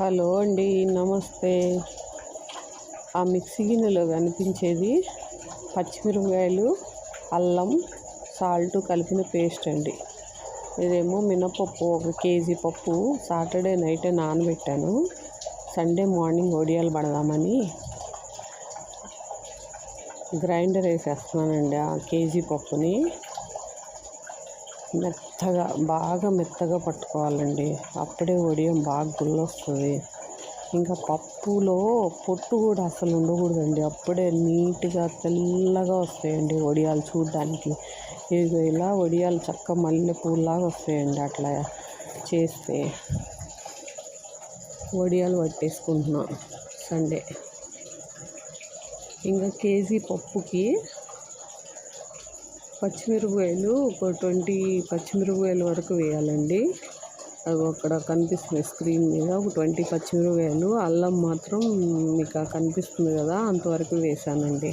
Hello అండి, నమస్తే. ఆ మిక్సీ గిన్నెలో కనిపించేది పచ్చిమిరపకాయలు, అల్లం, సాల్ట్ కలిపిన పేస్ట్ అండి. ఇదేమో మినపప్పు, 1 కేజీ పప్పు సాటర్డే నైటే నానబెట్టాను. సండే మార్నింగ్ వడియాలు పడదామని గ్రైండర్ వేసేస్తున్నానండి. ఆ కేజీ పప్పుని బాగా మెత్తగా పట్టుకోవాలండి. అప్పుడే వడియం బాగా గుల్లొస్తుంది. ఇంకా పప్పులో పొట్టు కూడా అసలు ఉండకూడదండి. అప్పుడే నీట్గా తెల్లగా వస్తాయండి వడియాలు చూడడానికి. ఇలా వడియాలు చక్క మల్లెపూలాగా వస్తాయండి. అట్లా చేస్తే వడియాలు పట్టేసుకుంటున్నాం సండే. ఇంకా కేజీ పప్పుకి పచ్చిమిరపకాయలు ఒక 20 పచ్చిమిరపకాయల వరకు వేయాలండి. అవి అక్కడ కనిపిస్తుంది స్క్రీన్ మీద. ఒక 20 పచ్చిమిరపకాయలు, అల్లం మాత్రం మీకు కనిపిస్తుంది కదా, అంతవరకు వేసానండి.